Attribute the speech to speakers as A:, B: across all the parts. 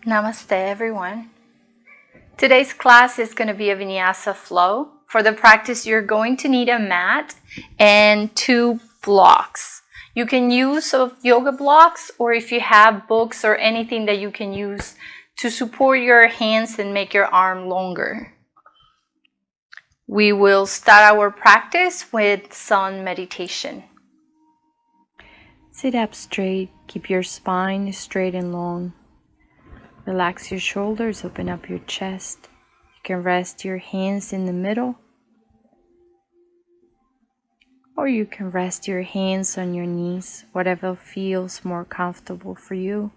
A: Namaste, everyone. Today's class is going to be a Vinyasa flow. For the practice, you're going to need a mat and 2 blocks. You can use yoga blocks, or if you have books or anything that you can use to support your hands and make your arm longer. We will start our practice with sun meditation. Sit up straight. Keep your spine straight and long. Relax your shoulders, open up your chest. You can rest your hands in the middle, or you can rest your hands on your knees, whatever feels more comfortable for you.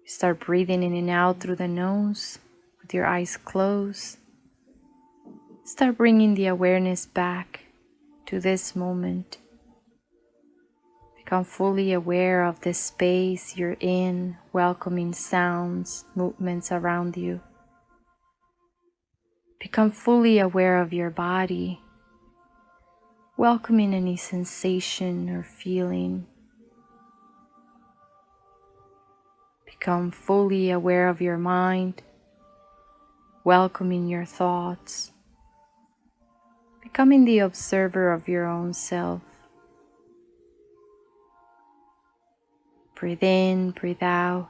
A: Start breathing in and out through the nose with your eyes closed. Start bringing the awareness back to this moment. Become fully aware of the space you're in, welcoming sounds, movements around you. Become fully aware of your body, welcoming any sensation or feeling. Become fully aware of your mind, welcoming your thoughts. Becoming the observer of your own self. Breathe in, breathe out.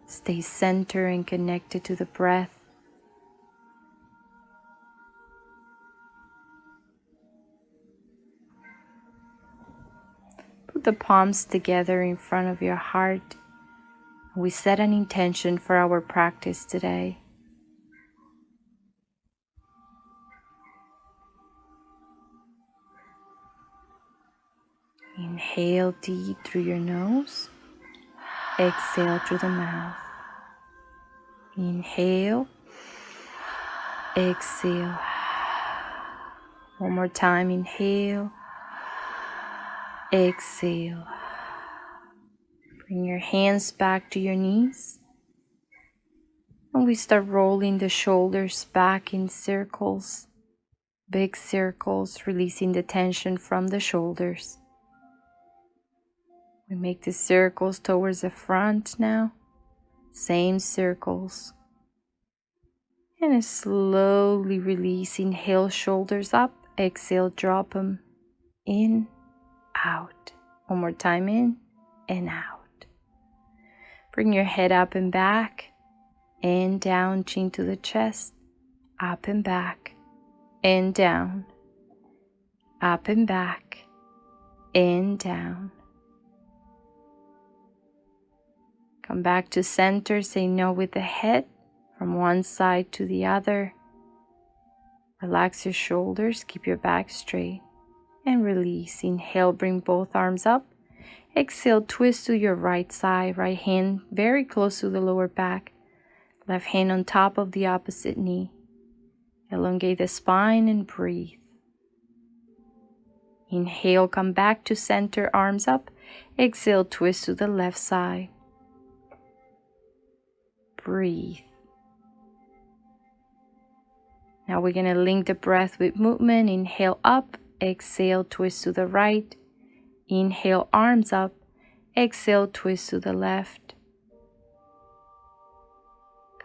A: Stay centered and connected to the breath. Put the palms together in front of your heart. We set an intention for our practice today. Inhale deep through your nose. Exhale through the mouth. Inhale. Exhale. One more time. Inhale. Exhale. Bring your hands back to your knees. And we start rolling the shoulders back in circles. Big circles, releasing the tension from the shoulders. We make the circles towards the front now. Same circles. And slowly release. Inhale, shoulders up. Exhale, drop them in, out. One more time, in and out. Bring your head up and back. And down, chin to the chest. Up and back. And down. Up and back. And down. Come back to center, say no with the head from one side to the other. Relax your shoulders, keep your back straight and release. Inhale, bring both arms up. Exhale, twist to your right side, right hand very close to the lower back. Left hand on top of the opposite knee. Elongate the spine and breathe. Inhale, come back to center, arms up. Exhale, twist to the left side. Breathe. Now we're going to link the breath with movement. Inhale up, exhale, twist to the right. Inhale, arms up. Exhale, twist to the left.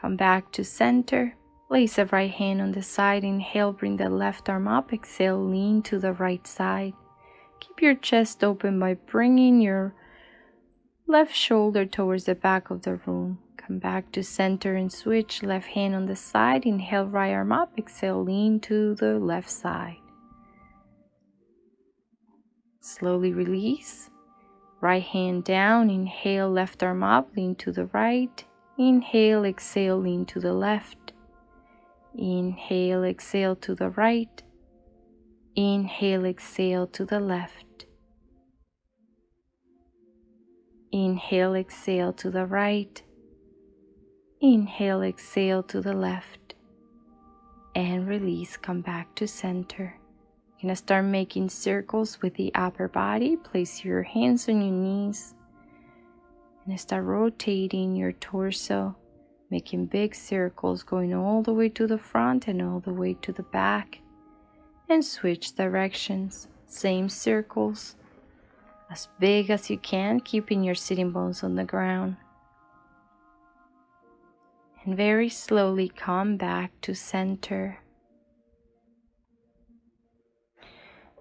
A: Come back to center. Place the right hand on the side. Inhale, bring the left arm up. Exhale, lean to the right side. Keep your chest open by bringing your left shoulder towards the back of the room. Come back to center and switch. Left hand on the side. Inhale, right arm up. Exhale, lean to the left side. Slowly release. Right hand down. Inhale, left arm up. Lean to the right. Inhale, exhale, lean to the left. Inhale, exhale to the right. Inhale, exhale to the left. Inhale, exhale to the right. Inhale, exhale to the left. And release, come back to center. You're going to start making circles with the upper body. Place your hands on your knees. And start rotating your torso, making big circles going all the way to the front and all the way to the back. And switch directions. Same circles. as big as you can, keeping your sitting bones on the ground. And very slowly come back to center.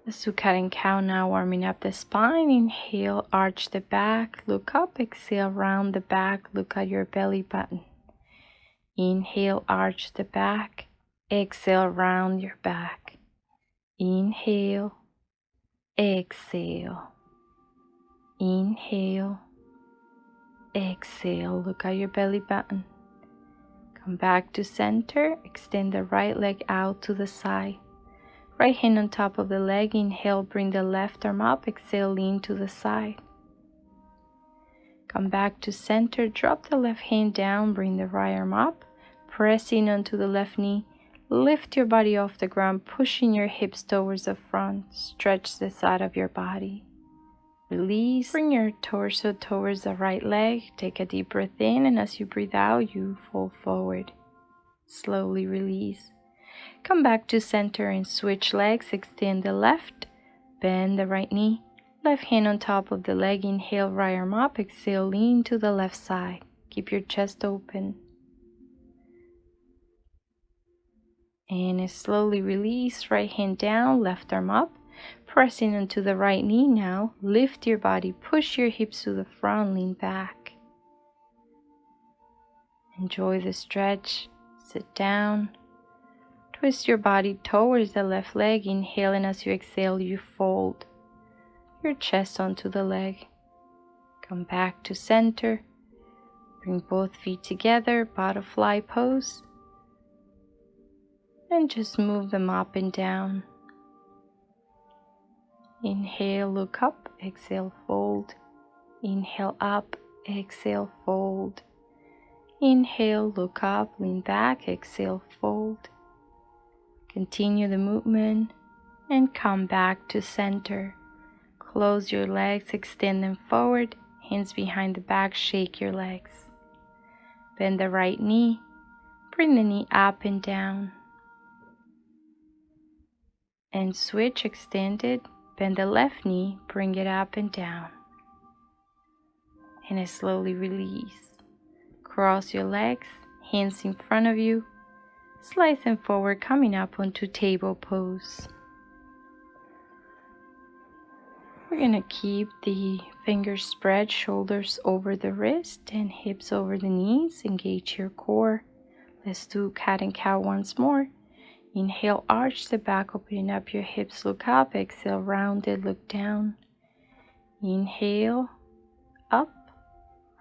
A: Let's do cat and cow now, warming up the spine. Inhale, arch the back, look up. Exhale, round the back, look at your belly button. Inhale, arch the back. Exhale, round your back. Inhale, exhale. Inhale, exhale. Look at your belly button. Come back to center. Extend the right leg out to the side. Right hand on top of the leg. Inhale, bring the left arm up. Exhale, lean to the side. Come back to center. Drop the left hand down. Bring the right arm up. Pressing onto the left knee. Lift your body off the ground, pushing your hips towards the front. Stretch the side of your body. Release. Bring your torso towards the right leg. Take a deep breath in, and as you breathe out, you fall forward. Slowly release. Come back to center and switch legs. Extend the left, bend the right knee. Left hand on top of the leg. Inhale, right arm up. Exhale, lean to the left side. Keep your chest open. And slowly release. Right hand down, left arm up. Pressing into the right knee now. Lift your body. Push your hips to the front. Lean back. Enjoy the stretch. Sit down. Twist your body towards the left leg. Inhale, and as you exhale, you fold your chest onto the leg. Come back to center. Bring both feet together. Butterfly pose. And just move them up and down. Inhale, look up. Exhale, fold. Inhale, up. Exhale, fold. Inhale, look up. Lean back. Exhale, fold. Continue the movement and come back to center. Close your legs. Extend them forward. Hands behind the back. Shake your legs. Bend the right knee. Bring the knee up and down. And switch, extend it, bend the left knee, bring it up and down. And slowly release. Cross your legs, hands in front of you, slide them forward, coming up onto table pose. We're going to keep the fingers spread, shoulders over the wrist and hips over the knees. Engage your core. Let's do cat and cow once more. Inhale, arch the back, opening up your hips, look up. Exhale, rounded, look down. Inhale, up,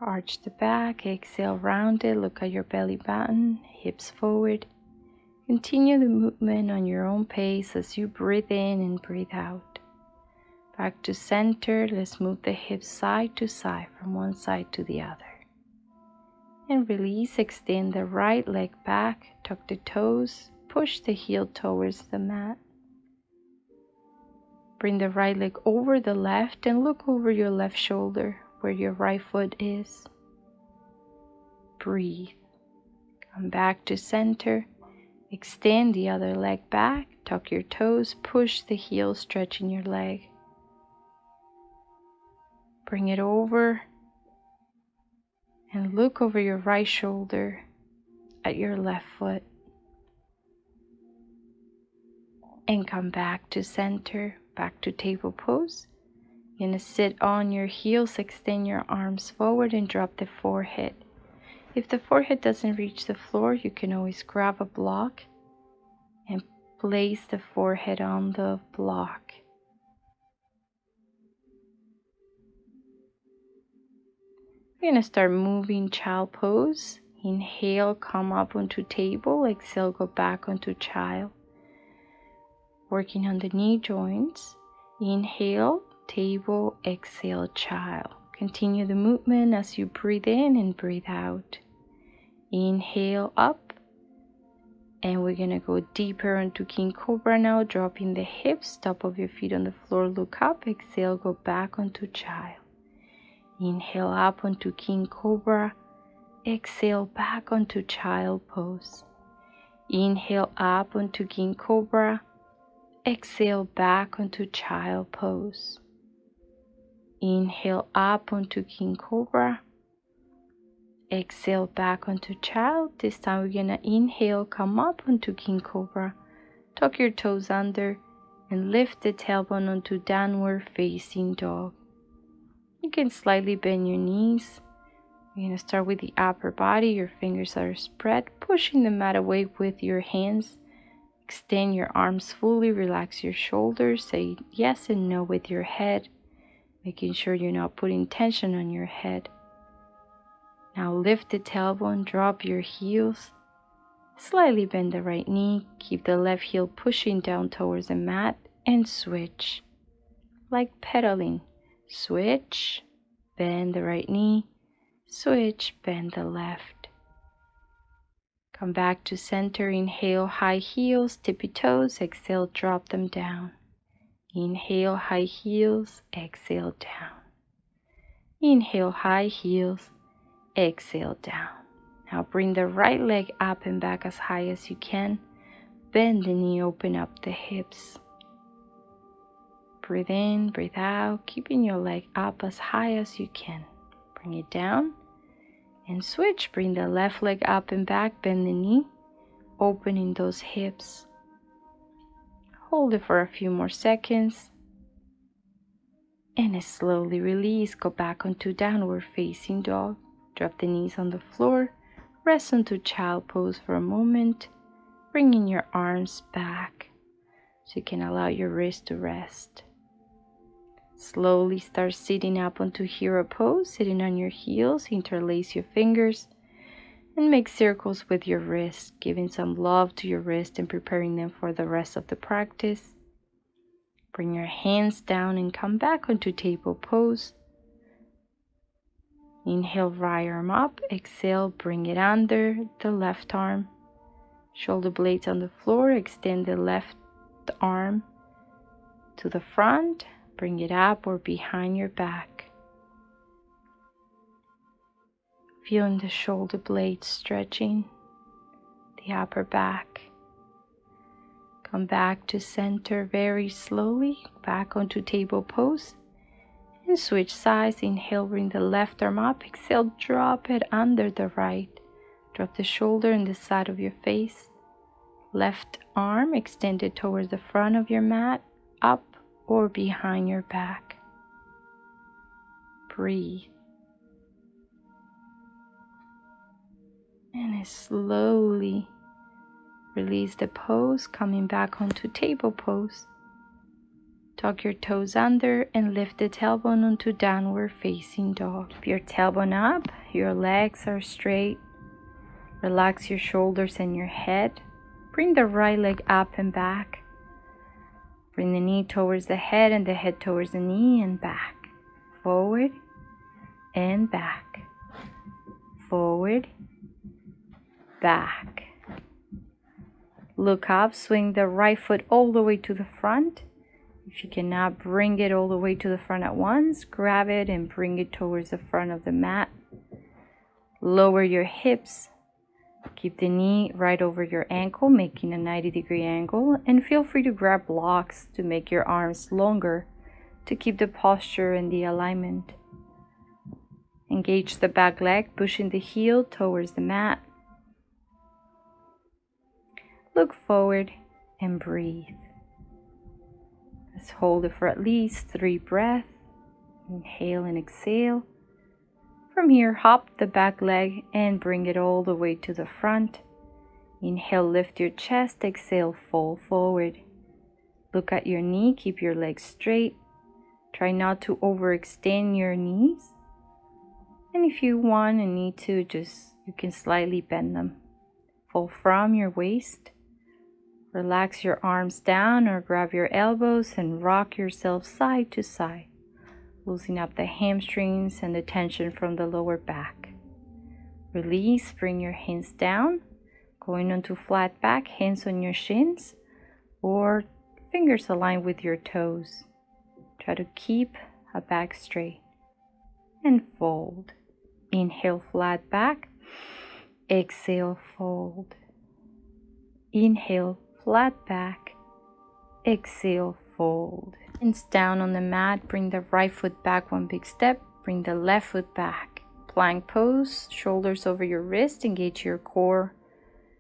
A: arch the back. Exhale, rounded, look at your belly button, hips forward. Continue the movement on your own pace as you breathe in and breathe out. Back to center. Let's move the hips side to side, from one side to the other. And release, extend the right leg back, tuck the toes. Push the heel towards the mat. Bring the right leg over the left and look over your left shoulder where your right foot is. Breathe. Come back to center. Extend the other leg back. Tuck your toes. Push the heel, stretching your leg. Bring it over and look over your right shoulder at your left foot. And come back to center, back to table pose. You're going to sit on your heels, extend your arms forward and drop the forehead. If the forehead doesn't reach the floor, you can always grab a block and place the forehead on the block. We're going to start moving child pose. Inhale, come up onto table. Exhale, go back onto child. Working on the knee joints. Inhale, table, exhale, child. Continue the movement as you breathe in and breathe out. Inhale, up. And we're going to go deeper into King Cobra now, dropping the hips, top of your feet on the floor, look up. Exhale, go back onto child. Inhale up onto King Cobra. Exhale back onto child pose. Inhale up onto King Cobra. Exhale back onto child pose. Inhale up onto King Cobra. Exhale back onto Child. This time we're gonna inhale, come up onto King Cobra. Tuck your toes under and lift the tailbone onto Downward Facing Dog. You can slightly bend your knees. You're gonna start with the upper body. Your fingers are spread, pushing the mat away with your hands. Extend your arms fully, relax your shoulders. Say yes and no with your head, making sure you're not putting tension on your head. Now lift the tailbone, drop your heels, slightly bend the right knee, keep the left heel pushing down towards the mat, and switch. Like pedaling. Switch, bend the right knee, switch, bend the left. Come back to center, inhale, high heels, tippy toes, exhale, drop them down. Inhale, high heels, exhale, down. Inhale, high heels, exhale, down. Now bring the right leg up and back as high as you can. Bend the knee, open up the hips. Breathe in, breathe out, keeping your leg up as high as you can. Bring it down and switch. Bring the left leg up and back, bend the knee, opening those hips. Hold it for a few more seconds. And slowly release. Go back onto Downward Facing Dog. Drop the knees on the floor. Rest onto Child Pose for a moment. Bringing your arms back so you can allow your wrist to rest. Slowly start sitting up onto Hero Pose. Sitting on your heels. Interlace your fingers and make circles with your wrist, giving some love to your wrist and preparing them for the rest of the practice. Bring your hands down and come back onto Table Pose. Inhale, right arm up. Exhale, bring it under the left arm. Shoulder blades on the floor. Extend the left arm to the front. Bring it up or behind your back. Feeling the shoulder blades stretching the upper back. Come back to center very slowly, back onto Table Pose, and switch sides. Inhale, bring the left arm up. Exhale, drop it under the right. Drop the shoulder in the side of your face. Left arm extended towards the front of your mat, up or behind your back. Breathe. And slowly release the pose, coming back onto Table Pose. Tuck your toes under and lift the tailbone onto Downward Facing Dog. Keep your tailbone up, your legs are straight. Relax your shoulders and your head. Bring the right leg up and back. Bring the knee towards the head and the head towards the knee and back. Forward and back. Forward, back. Look up, swing the right foot all the way to the front. If you cannot bring it all the way to the front at once, grab it and bring it towards the front of the mat. Lower your hips. Keep the knee right over your ankle, making a 90-degree angle, and feel free to grab blocks to make your arms longer to keep the posture and the alignment. Engage the back leg, pushing the heel towards the mat. Look forward and breathe. Let's hold it for at least 3 breaths. Inhale and exhale. From here, hop the back leg and bring it all the way to the front. Inhale, lift your chest. Exhale, fold forward. Look at your knee. Keep your legs straight. Try not to overextend your knees. And if you want and need to, you can slightly bend them. Fold from your waist. Relax your arms down or grab your elbows and rock yourself side to side, loosening up the hamstrings and the tension from the lower back. Release, bring your hands down, going onto flat back, hands on your shins, or fingers aligned with your toes. Try to keep a back straight. And fold. Inhale, flat back. Exhale, fold. Inhale, flat back. Exhale, fold. Hands down on the mat, bring the right foot back one big step, bring the left foot back. Plank pose, shoulders over your wrist, engage your core,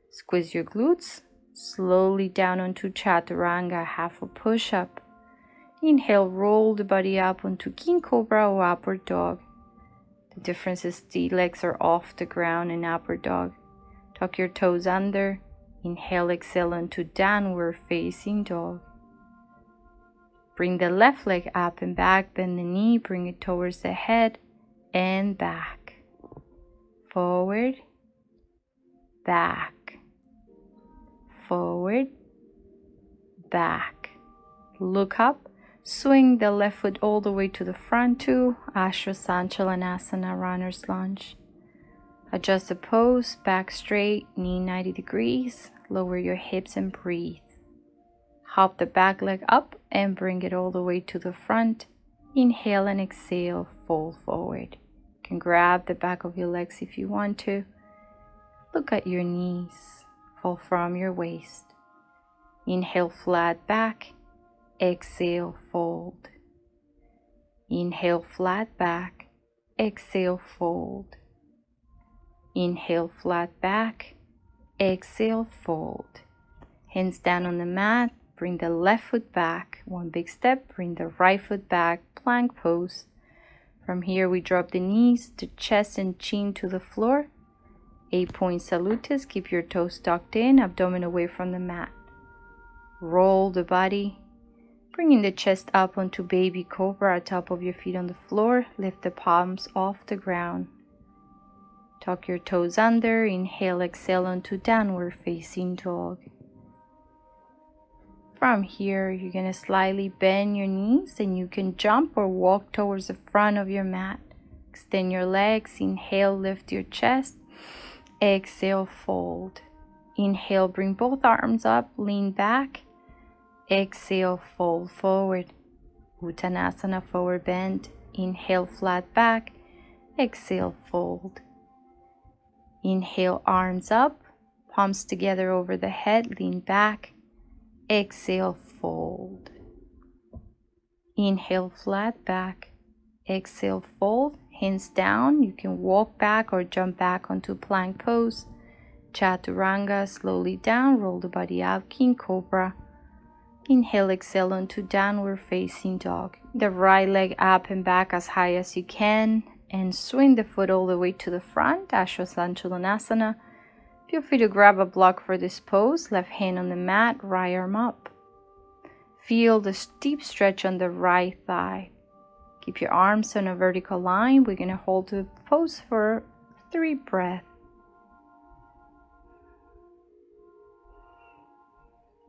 A: squeeze your glutes. Slowly down onto chaturanga, half a push-up. Inhale, roll the body up onto king cobra or upward dog. The difference is the legs are off the ground in upward dog. Tuck your toes under. Inhale, exhale onto downward facing dog. Bring the left leg up and back, bend the knee, bring it towards the head and back. Forward, back, forward, back. Look up, swing the left foot all the way to the front to Asana, runner's lunge. Adjust the pose, back straight, knee 90 degrees, lower your hips and breathe. Hop the back leg up and bring it all the way to the front. Inhale and exhale, fold forward. You can grab the back of your legs if you want to. Look at your knees, fall from your waist. Inhale, flat back. Exhale, fold. Inhale, flat back. Exhale, fold. Inhale, flat back. Exhale, fold. Hands down on the mat. Bring the left foot back. One big step. Bring the right foot back. Plank pose. From here, we drop the knees, the chest and chin to the floor. 8-point salutas. Keep your toes tucked in, abdomen away from the mat. Roll the body. Bringing the chest up onto baby cobra, top of your feet on the floor. Lift the palms off the ground. Tuck your toes under. Inhale, exhale onto downward facing dog. From here, you're going to slightly bend your knees and you can jump or walk towards the front of your mat. Extend your legs. Inhale, lift your chest. Exhale, fold. Inhale, bring both arms up, lean back. Exhale, fold forward. Uttanasana, forward bend. Inhale, flat back. Exhale, fold. Inhale, arms up, palms together over the head, lean back. Exhale, fold. Inhale, flat back. Exhale, fold. Hands down. You can walk back or jump back onto plank pose. Chaturanga, slowly down, roll the body up, king cobra. Inhale, exhale onto downward facing dog. The right leg up and back as high as you can and swing the foot all the way to the front, Asana. Feel free to grab a block for this pose. Left hand on the mat, right arm up. Feel the deep stretch on the right thigh. Keep your arms on a vertical line. We're going to hold the pose for 3 breaths.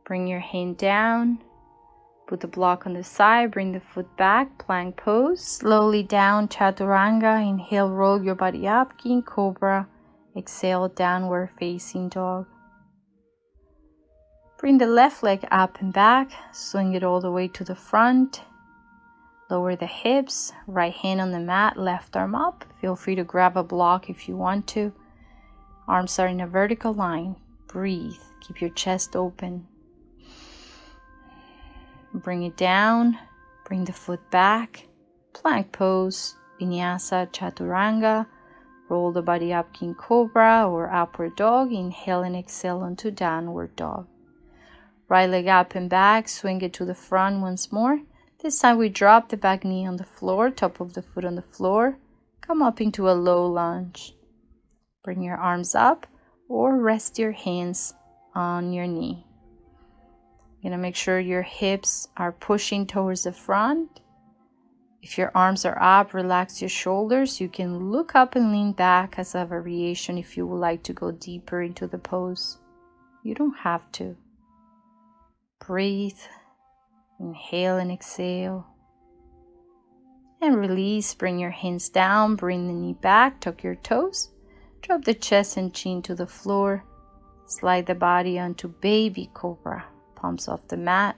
A: Bring your hand down. Put the block on the side. Bring the foot back. Plank pose. Slowly down, chaturanga. Inhale, roll your body up, king cobra. Exhale, downward facing dog. Bring the left leg up and back. Swing it all the way to the front. Lower the hips. Right hand on the mat, left arm up. Feel free to grab a block if you want to. Arms are in a vertical line. Breathe. Keep your chest open. Bring it down. Bring the foot back. Plank pose. Vinyasa, chaturanga. Roll the body up, king cobra or upward dog. Inhale and exhale onto downward dog. Right leg up and back. Swing it to the front once more. This time we drop the back knee on the floor, top of the foot on the floor. Come up into a low lunge. Bring your arms up or rest your hands on your knee. You're going to make sure your hips are pushing towards the front. If your arms are up, relax your shoulders. You can look up and lean back as a variation if you would like to go deeper into the pose. You don't have to. Breathe. Inhale and exhale. And release. Bring your hands down. Bring the knee back. Tuck your toes. Drop the chest and chin to the floor. Slide the body onto baby cobra. Palms off the mat.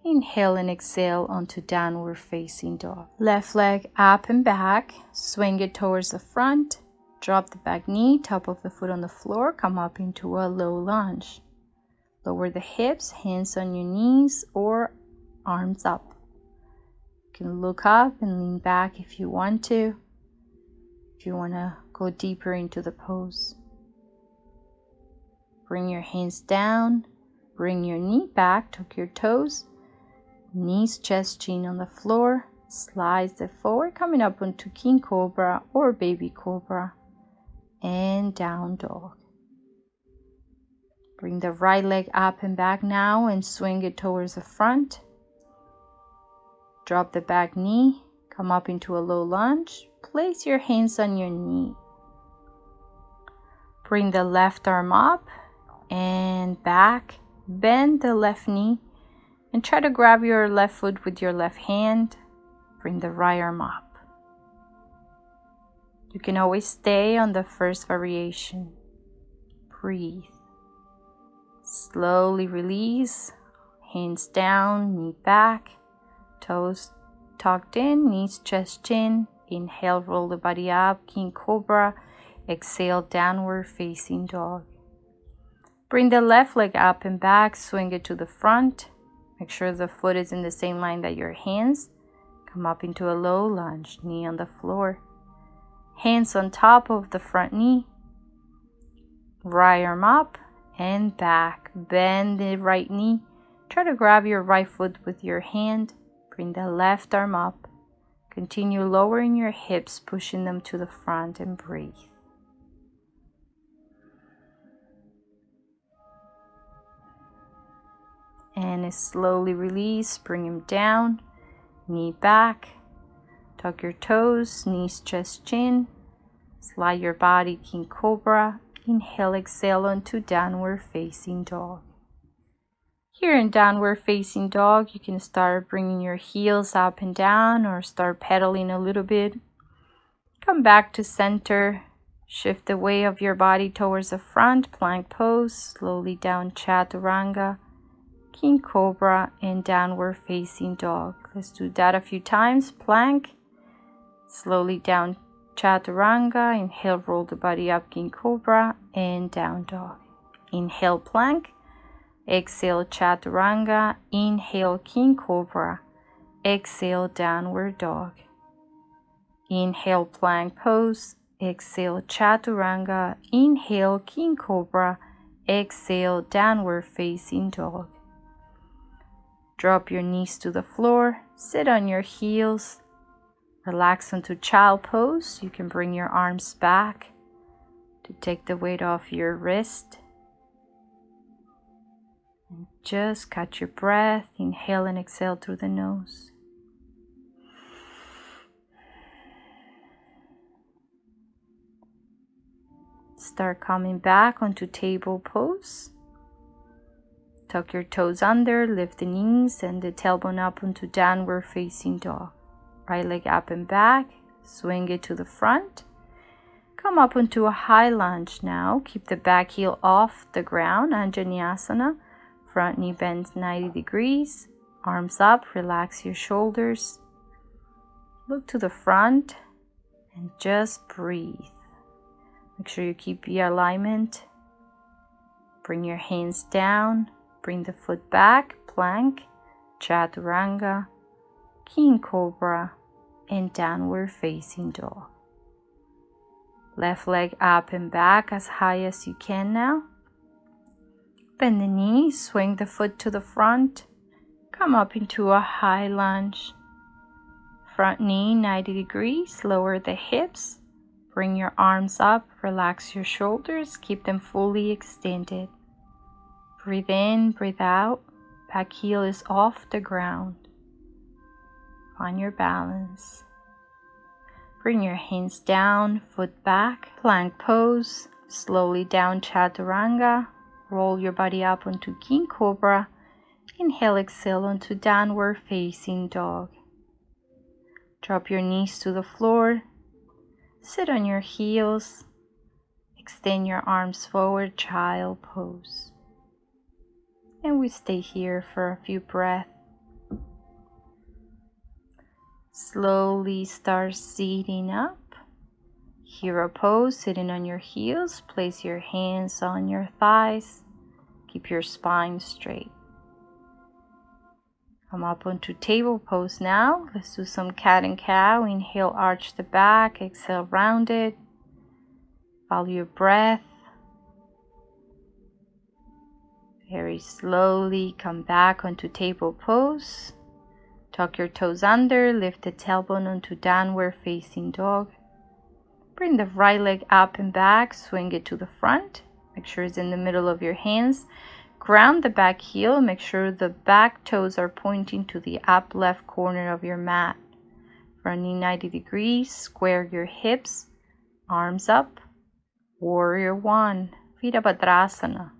A: Inhale and exhale onto downward facing dog. Left leg up and back. Swing it towards the front. Drop the back knee, top of the foot on the floor. Come up into a low lunge. Lower the hips, hands on your knees or arms up. You can look up and lean back if you want to. If you want to go deeper into the pose. Bring your hands down. Bring your knee back. Tuck your toes. Knees, chest, chin on the floor. Slide it forward, coming up onto King Cobra or Baby Cobra. And down dog. Bring the right leg up and back now and swing it towards the front. Drop the back knee. Come up into a low lunge. Place your hands on your knee. Bring the left arm up and back. Bend the left knee and try to grab your left foot with your left hand. Bring the right arm up. You can always stay on the first variation. Breathe. Slowly release. Hands down, knee back. Toes tucked in, knees, chest, chin. Inhale, roll the body up, King Cobra. Exhale, downward facing dog. Bring the left leg up and back, swing it to the front. Make sure the foot is in the same line that your hands. Come up into a low lunge, knee on the floor. Hands on top of the front knee. Right arm up and back. Bend the right knee. Try to grab your right foot with your hand. Bring the left arm up. Continue lowering your hips, pushing them to the front, and breathe. And slowly release, bring them down, knee back, tuck your toes, knees, chest, chin, slide your body, King Cobra. Inhale, exhale onto downward facing dog. Here in downward facing dog, you can start bringing your heels up and down or start pedaling a little bit. Come back to center. Shift the weight of your body towards the front, plank pose, slowly down chaturanga, King Cobra, and downward facing dog. Let's do that a few times. Plank, slowly down chaturanga. Inhale, roll the body up, King Cobra, and down dog. Inhale, plank. Exhale, chaturanga. Inhale, King Cobra. Exhale, downward dog. Inhale, plank pose. Exhale, chaturanga. Inhale, King Cobra. Exhale, downward facing dog. Drop your knees to the floor. Sit on your heels. Relax into child pose. You can bring your arms back to take the weight off your wrist. And just catch your breath. Inhale and exhale through the nose. Start coming back onto table pose. Tuck your toes under, lift the knees and the tailbone up onto downward facing dog. Right leg up and back, swing it to the front. Come up into a high lunge now. Keep the back heel off the ground, Vinyasa. Front knee bends 90 degrees. Arms up, relax your shoulders. Look to the front and just breathe. Make sure you keep the alignment. Bring your hands down. Bring the foot back, plank, chaturanga, King Cobra, and downward facing dog. Left leg up and back as high as you can now. Bend the knee, swing the foot to the front. Come up into a high lunge. Front knee 90 degrees, lower the hips. Bring your arms up, relax your shoulders, keep them fully extended. Breathe in, breathe out. Back heel is off the ground. Find your balance. Bring your hands down, foot back, plank pose. Slowly down chaturanga. Roll your body up onto King Cobra. Inhale, exhale onto downward facing dog. Drop your knees to the floor. Sit on your heels. Extend your arms forward, child pose. And we stay here for a few breaths. Slowly start seating up. Hero pose, sitting on your heels. Place your hands on your thighs. Keep your spine straight. Come up onto table pose now. Let's do some cat and cow. Inhale, arch the back. Exhale, round it. Follow your breath. Very slowly come back onto table pose. Tuck your toes under. Lift the tailbone onto downward facing dog. Bring the right leg up and back. Swing it to the front. Make sure it's in the middle of your hands. Ground the back heel. Make sure the back toes are pointing to the up left corner of your mat. Front knee 90 degrees. Square your hips. Arms up. Warrior one. Virabhadrasana.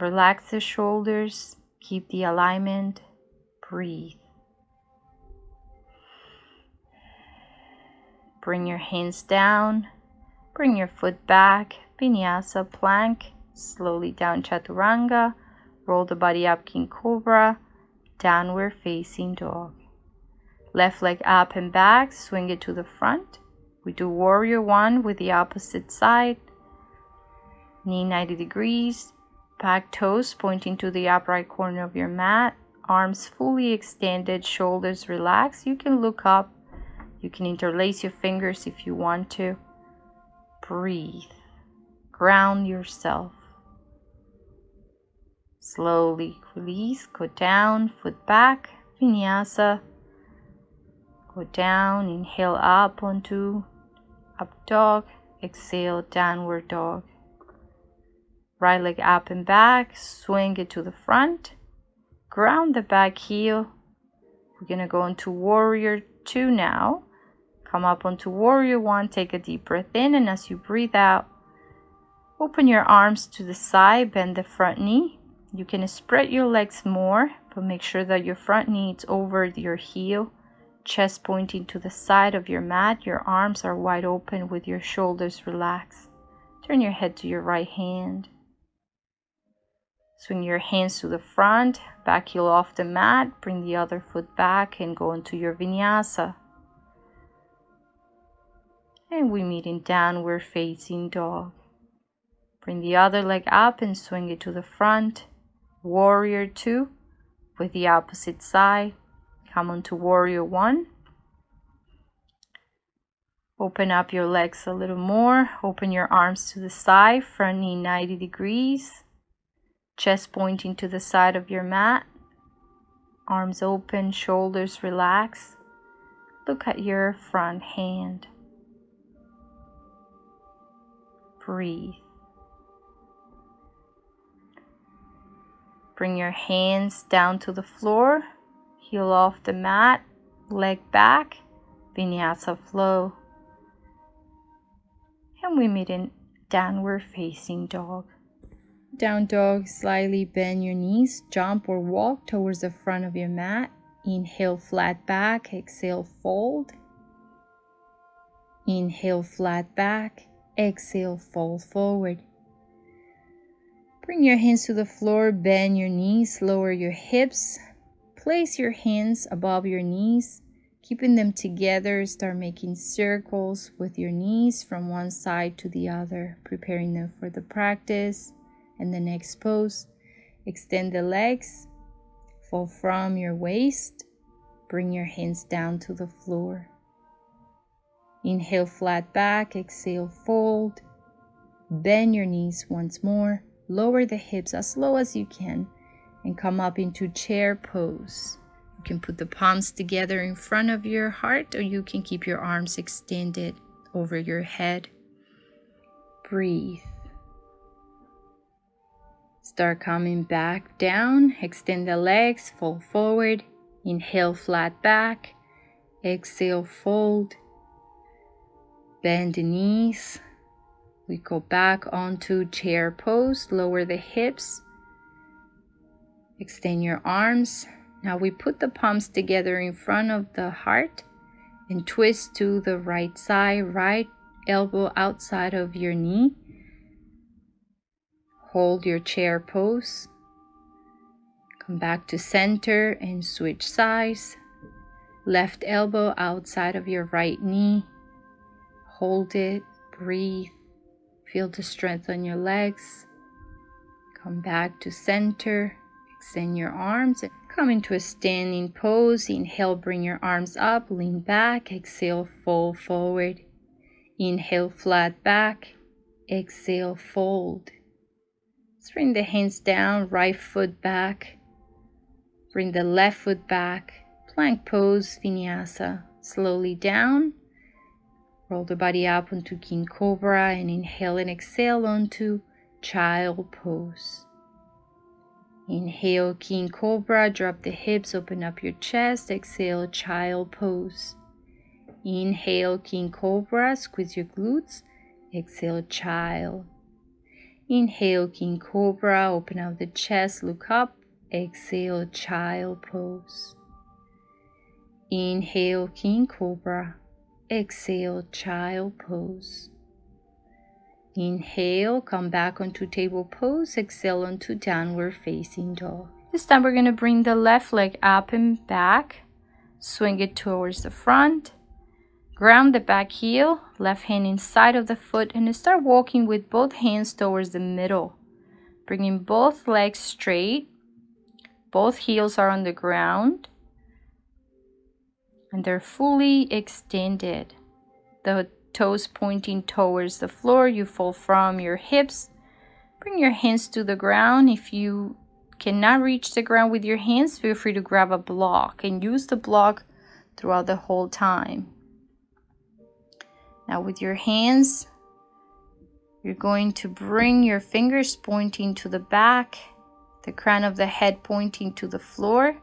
A: Relax the shoulders. Keep the alignment. Breathe. Bring your hands down. Bring your foot back. Vinyasa plank. Slowly down chaturanga. Roll the body up, king cobra. Downward facing dog. Left leg up and back. Swing it to the front. We do warrior one with the opposite side. Knee 90 degrees. Back toes pointing to the upright corner of your mat. Arms fully extended. Shoulders relaxed. You can look up. You can interlace your fingers if you want to. Breathe. Ground yourself. Slowly release. Go down. Foot back. Vinyasa. Go down. Inhale up onto up dog. Exhale downward dog. Right leg up and back. Swing it to the front. Ground the back heel. We're going to go into warrior two now. Come up onto warrior one. Take a deep breath in, and as you breathe out, open your arms to the side. Bend the front knee. You can spread your legs more, but make sure that your front knee is over your heel. Chest pointing to the side of your mat. Your arms are wide open with your shoulders relaxed. Turn your head to your right hand. Swing your hands to the front, back heel off the mat, bring the other foot back and go into your vinyasa. And we meet in downward facing dog. Bring the other leg up and swing it to the front. Warrior two with the opposite side. Come on to warrior one. Open up your legs a little more. Open your arms to the side, front knee 90 degrees. Chest pointing to the side of your mat. Arms open, shoulders relaxed. Look at your front hand. Breathe. Bring your hands down to the floor. Heel off the mat. Leg back. Vinyasa flow. And we meet in downward facing dog. Down dog, slightly bend your knees, jump or walk towards the front of your mat. Inhale, flat back, exhale, fold. Inhale, flat back, exhale, fold forward. Bring your hands to the floor, bend your knees, lower your hips. Place your hands above your knees, keeping them together. Start making circles with your knees from one side to the other, preparing them for the practice. And the next pose, extend the legs, fall from your waist, bring your hands down to the floor. Inhale, flat back, exhale, fold. Bend your knees once more, lower the hips as low as you can, and come up into chair pose. You can put the palms together in front of your heart, or you can keep your arms extended over your head. Breathe. Start coming back down. Extend the legs, fall forward. Inhale, flat back. Exhale, fold. Bend the knees. We go back onto chair pose. Lower the hips. Extend your arms. Now we put the palms together in front of the heart and twist to the right side. Right elbow outside of your knee. Hold your chair pose. Come back to center and switch sides. Left elbow outside of your right knee. Hold it. Breathe. Feel the strength on your legs. Come back to center. Extend your arms. Come into a standing pose. Inhale, bring your arms up, lean back. Exhale, fold forward. Inhale, flat back. Exhale, fold. Let's bring the hands down, right foot back. Bring the left foot back. Plank pose, Vinyasa. Slowly down. Roll the body up onto King Cobra and inhale and exhale onto Child Pose. Inhale, King Cobra, drop the hips, open up your chest. Exhale, Child Pose. Inhale, King Cobra, squeeze your glutes. Exhale, Child. Inhale, King Cobra, open up the chest, look up. Exhale, Child Pose. Inhale, King Cobra. Exhale, Child Pose. Inhale, come back onto table pose. Exhale onto downward facing dog. This time we're going to bring the left leg up and back. Swing it towards the front. Ground the back heel, left hand inside of the foot, and start walking with both hands towards the middle. Bringing both legs straight. Both heels are on the ground. And they're fully extended. The toes pointing towards the floor. You fall from your hips. Bring your hands to the ground. If you cannot reach the ground with your hands, feel free to grab a block and use the block throughout the whole time. Now with your hands, you're going to bring your fingers pointing to the back, the crown of the head pointing to the floor,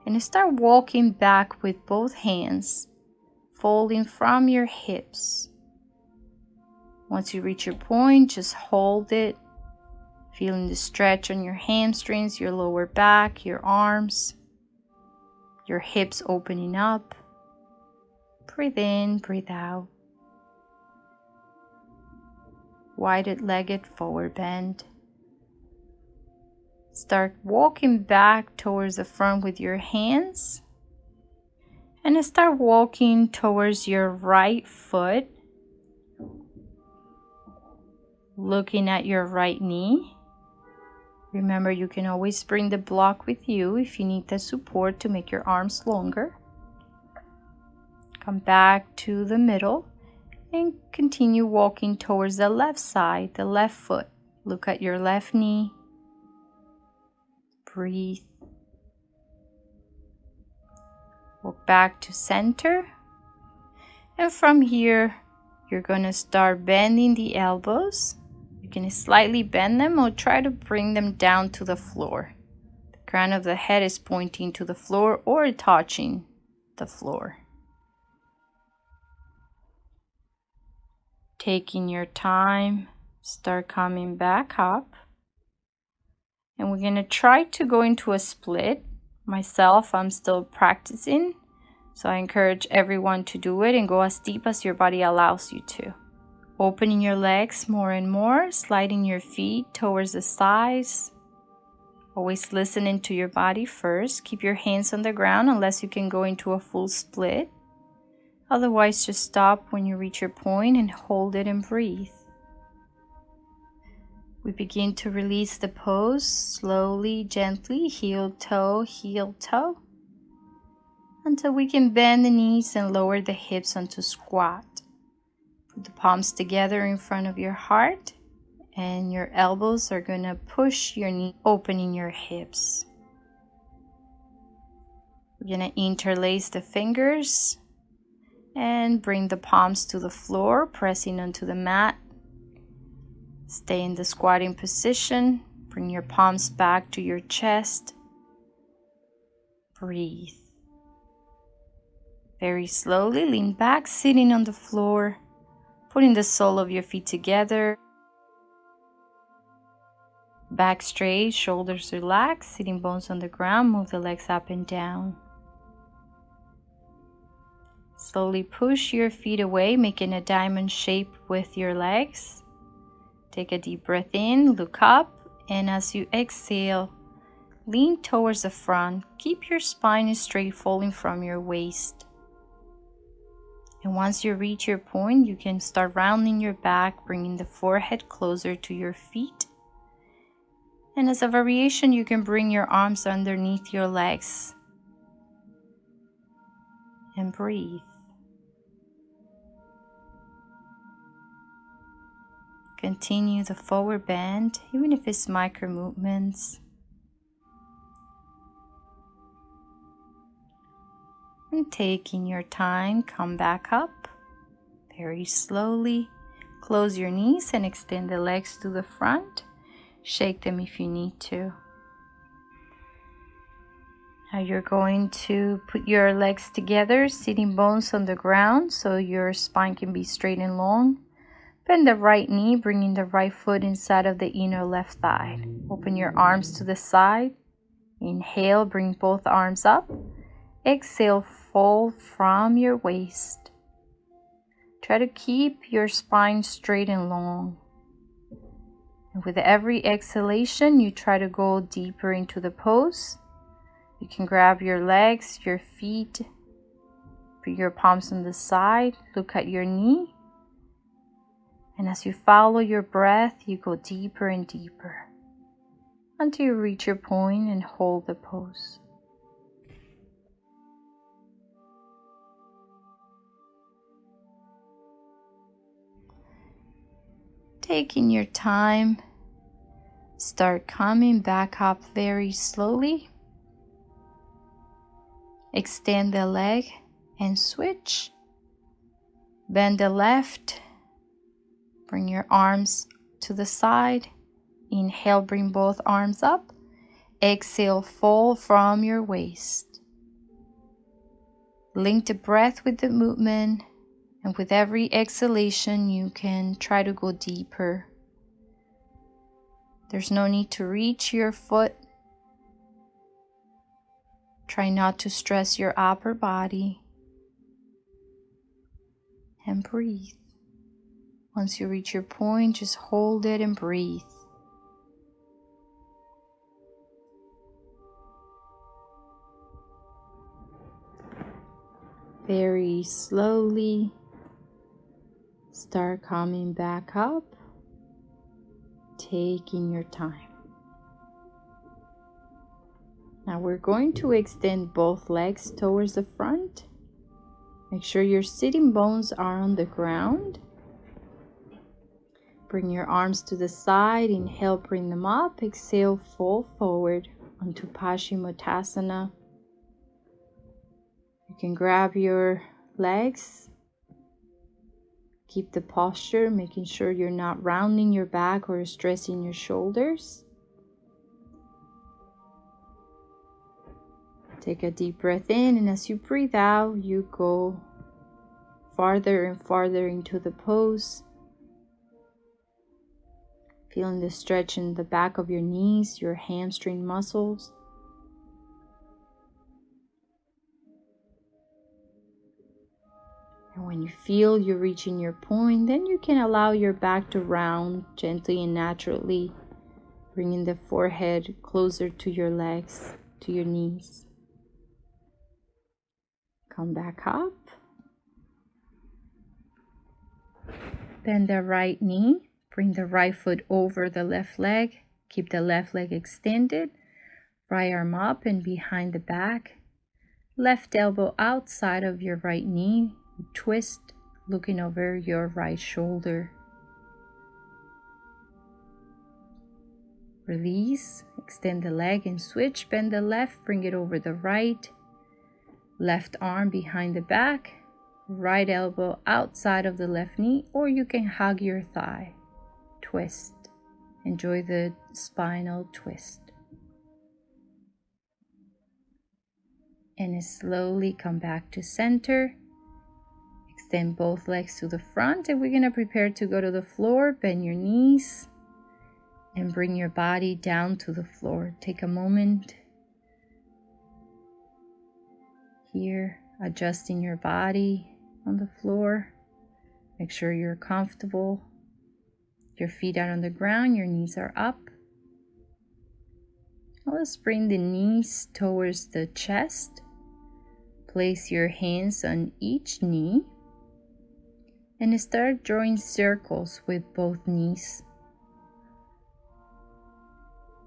A: and start walking back with both hands, folding from your hips. Once you reach your point, just hold it, feeling the stretch on your hamstrings, your lower back, your arms, your hips opening up. Breathe in, breathe out. Wide-legged forward bend. Start walking back towards the front with your hands. And start walking towards your right foot. Looking at your right knee. Remember, you can always bring the block with you if you need the support to make your arms longer. Come back to the middle. And continue walking towards the left side, the left foot. Look at your left knee. Breathe. Walk back to center. And from here, you're going to start bending the elbows. You can slightly bend them or try to bring them down to the floor. The crown of the head is pointing to the floor or touching the floor. Taking your time, start coming back up. And we're going to try to go into a split. Myself, I'm still practicing. So I encourage everyone to do it and go as deep as your body allows you to. Opening your legs more and more, sliding your feet towards the sides. Always listening to your body first. Keep your hands on the ground unless you can go into a full split. Otherwise, just stop when you reach your point and hold it and breathe. We begin to release the pose slowly, gently, heel, toe, until we can bend the knees and lower the hips onto squat. Put the palms together in front of your heart, and your elbows are going to push your knee, opening your hips. We're going to interlace the fingers and bring the palms to the floor, pressing onto the mat. Stay in the squatting position. Bring your palms back to your chest. Breathe. Very slowly lean back, sitting on the floor, putting the sole of your feet together. Back straight, shoulders relaxed, sitting bones on the ground, move the legs up and down. Slowly push your feet away, making a diamond shape with your legs. Take a deep breath in, look up, and as you exhale, lean towards the front. Keep your spine straight, falling from your waist. And once you reach your point, you can start rounding your back, bringing the forehead closer to your feet. And as a variation, you can bring your arms underneath your legs and breathe. Continue the forward bend, even if it's micro movements. And taking your time, come back up very slowly. Close your knees and extend the legs to the front. Shake them if you need to. Now you're going to put your legs together, sitting bones on the ground so your spine can be straight and long. Bend the right knee, bringing the right foot inside of the inner left thigh. Open your arms to the side. Inhale, bring both arms up. Exhale, fold from your waist. Try to keep your spine straight and long. And with every exhalation, you try to go deeper into the pose. You can grab your legs, your feet, put your palms on the side, look at your knee. And as you follow your breath, you go deeper and deeper until you reach your point and hold the pose. Taking your time, start coming back up very slowly. Extend the leg and switch. Bend the left. Bring your arms to the side. Inhale, bring both arms up. Exhale, fold from your waist. Link the breath with the movement, and with every exhalation, you can try to go deeper. There's no need to reach your foot. Try not to stress your upper body. And breathe. Once you reach your point, just hold it and breathe. Very slowly, start coming back up, taking your time. Now we're going to extend both legs towards the front. Make sure your sitting bones are on the ground. Bring your arms to the side. Inhale, bring them up. Exhale, fold forward onto Paschimottanasana. You can grab your legs. Keep the posture, making sure you're not rounding your back or stressing your shoulders. Take a deep breath in, and as you breathe out, you go farther and farther into the pose. Feeling the stretch in the back of your knees, your hamstring muscles. And when you feel you're reaching your point, then you can allow your back to round gently and naturally, bringing the forehead closer to your legs, to your knees. Come back up. Bend the right knee. Bring the right foot over the left leg. Keep the left leg extended. Right arm up and behind the back. Left elbow outside of your right knee. Twist, looking over your right shoulder. Release, extend the leg and switch. Bend the left, bring it over the right. Left arm behind the back. Right elbow outside of the left knee, or you can hug your thigh. Twist. Enjoy the spinal twist. And slowly come back to center. Extend both legs to the front, and we're going to prepare to go to the floor. Bend your knees and bring your body down to the floor. Take a moment here, adjusting your body on the floor. Make sure you're comfortable. Your feet are on the ground, your knees are up. Let's bring the knees towards the chest. Place your hands on each knee and start drawing circles with both knees.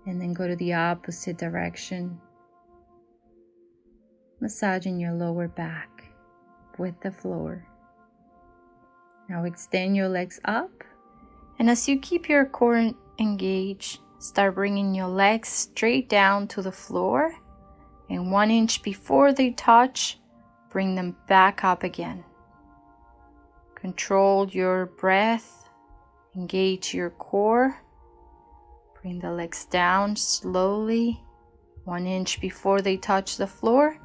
A: And then go to the opposite direction, massaging your lower back with the floor. Now extend your legs up, and as you keep your core engaged, start bringing your legs straight down to the floor, and 1 inch before they touch, bring them back up again. Control your breath, engage your core. Bring the legs down slowly, 1 inch before they touch the floor.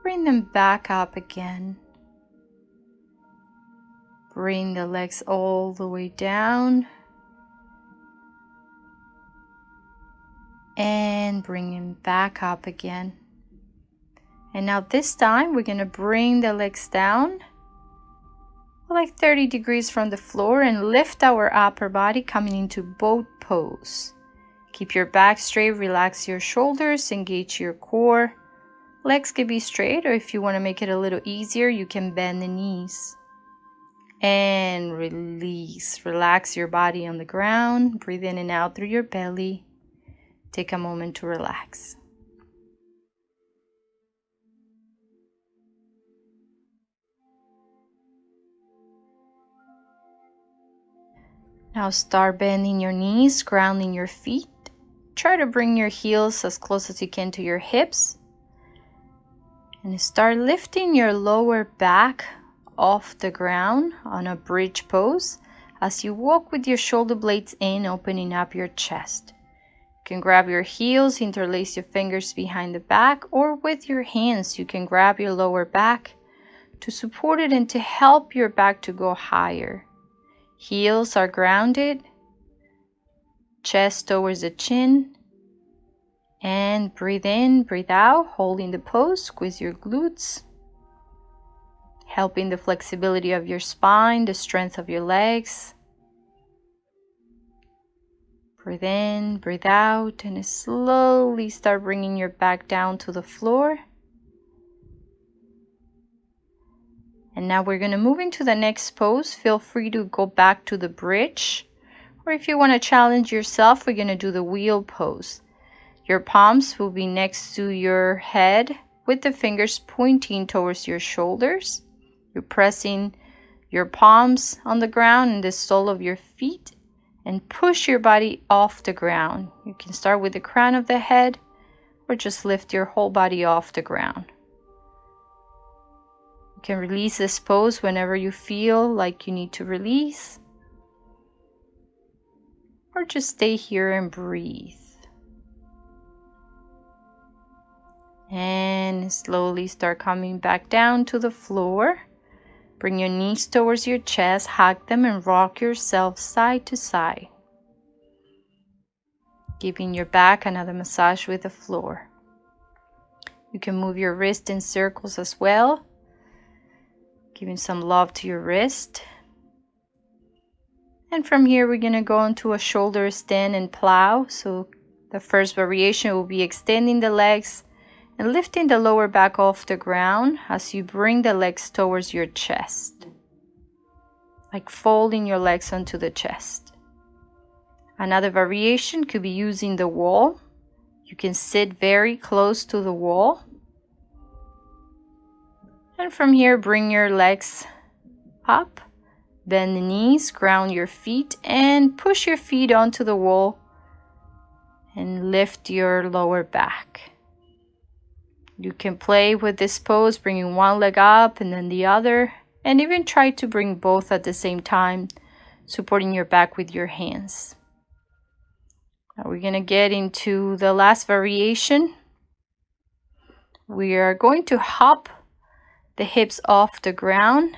A: Bring them back up again. Bring the legs all the way down. And bring them back up again. And now this time we're going to bring the legs down like 30 degrees from the floor and lift our upper body, coming into boat pose. Keep your back straight, relax your shoulders, engage your core. Legs can be straight, or if you want to make it a little easier, you can bend the knees. And release. Relax your body on the ground. Breathe in and out through your belly. Take a moment to relax. Now start bending your knees, grounding your feet. Try to bring your heels as close as you can to your hips. And start lifting your lower back off the ground on a bridge pose as you walk with your shoulder blades in, opening up your chest. You can grab your heels, interlace your fingers behind the back, or with your hands you can grab your lower back to support it and to help your back to go higher. Heels are grounded, chest towards the chin, and breathe in, breathe out, holding the pose, squeeze your glutes, helping the flexibility of your spine, the strength of your legs. Breathe in, breathe out, and slowly start bringing your back down to the floor. And now we're going to move into the next pose. Feel free to go back to the bridge, or if you want to challenge yourself, we're going to do the wheel pose. Your palms will be next to your head with the fingers pointing towards your shoulders. You're pressing your palms on the ground and the sole of your feet and push your body off the ground. You can start with the crown of the head or just lift your whole body off the ground. You can release this pose whenever you feel like you need to release, or just stay here and breathe. And slowly start coming back down to the floor. Bring your knees towards your chest, hug them, and rock yourself side to side. Giving your back another massage with the floor. You can move your wrist in circles as well. Giving some love to your wrist. And from here we're going to go into a shoulder stand and plow. So the first variation will be extending the legs and lifting the lower back off the ground as you bring the legs towards your chest, like folding your legs onto the chest. Another variation could be using the wall. You can sit very close to the wall. And from here, bring your legs up, bend the knees, ground your feet, and push your feet onto the wall and lift your lower back. You can play with this pose, bringing one leg up and then the other, and even try to bring both at the same time, supporting your back with your hands. Now we're going to get into the last variation. We are going to hop the hips off the ground,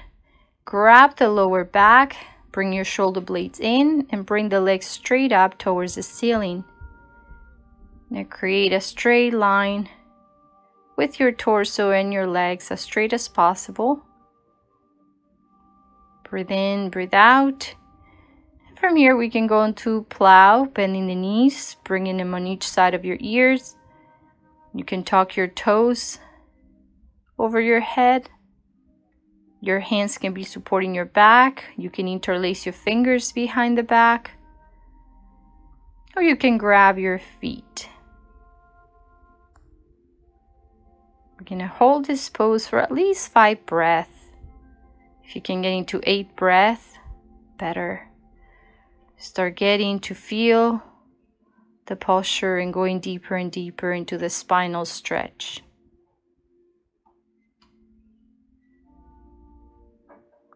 A: grab the lower back, bring your shoulder blades in, and bring the legs straight up towards the ceiling. Now create a straight line with your torso and your legs as straight as possible. Breathe in, breathe out. And from here we can go into plow, bending the knees, bringing them on each side of your ears. You can tuck your toes over your head. Your hands can be supporting your back. You can interlace your fingers behind the back. Or you can grab your feet. We're gonna hold this pose for at least 5 breaths. If you can get into 8 breaths, better. Start getting to feel the posture and going deeper and deeper into the spinal stretch.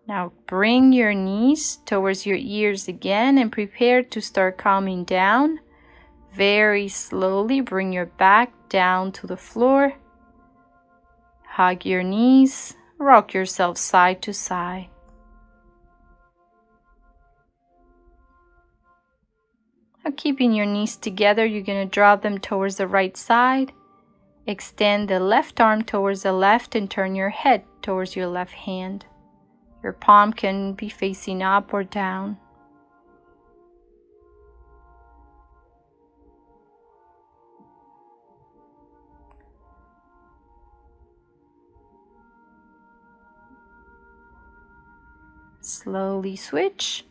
A: Now bring your knees towards your ears again and prepare to start calming down. Very slowly bring your back down to the floor. Hug your knees, rock yourself side to side. Now keeping your knees together, you're going to draw them towards the right side. Extend the left arm towards the left and turn your head towards your left hand. Your palm can be facing up or down. Slowly switch.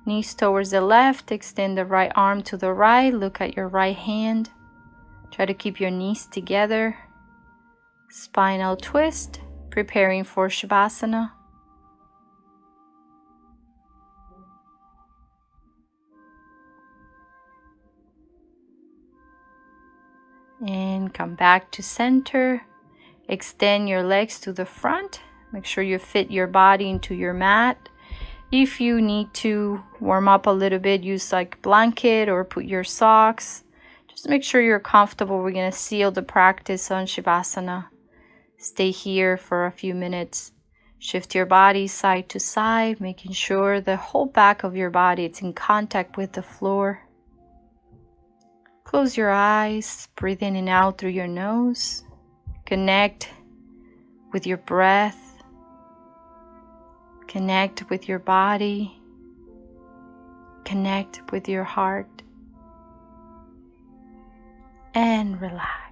A: Knees towards the left, extend the right arm to the right, look at your right hand. Try to keep your knees together. Spinal twist, preparing for Shavasana. And come back to center. Extend your legs to the front. Make sure you fit your body into your mat. If you need to warm up a little bit, use like a blanket or put your socks. Just make sure you're comfortable. We're going to seal the practice on Shavasana. Stay here for a few minutes. Shift your body side to side, making sure the whole back of your body is in contact with the floor. Close your eyes, breathe in and out through your nose. Connect with your breath. Connect with your body. Connect with your heart. And relax.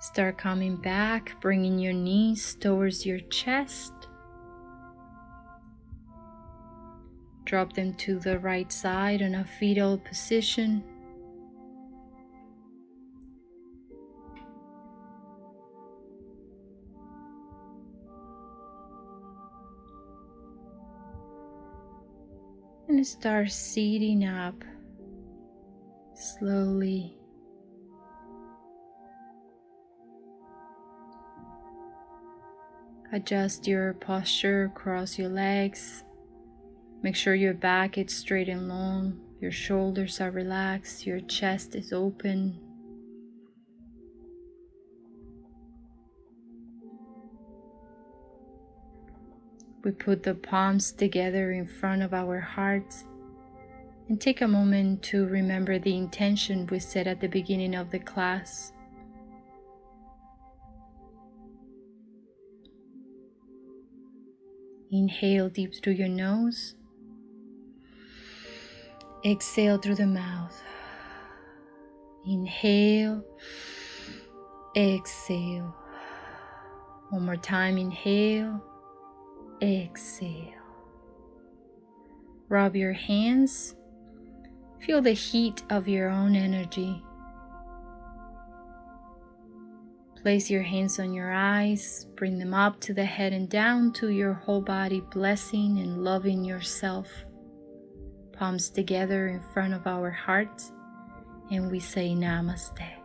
A: Start coming back, bringing your knees towards your chest. Drop them to the right side in a fetal position. And start sitting up slowly. Adjust your posture, cross your legs. Make sure your back is straight and long, your shoulders are relaxed, your chest is open. We put the palms together in front of our hearts and take a moment to remember the intention we set at the beginning of the class. Inhale deep through your nose. Exhale through the mouth. Inhale, exhale. One more time, inhale, exhale. Rub your hands. Feel the heat of your own energy. Place your hands on your eyes. Bring them up to the head and down to your whole body, blessing and loving yourself. Palms together in front of our hearts, and we say Namaste.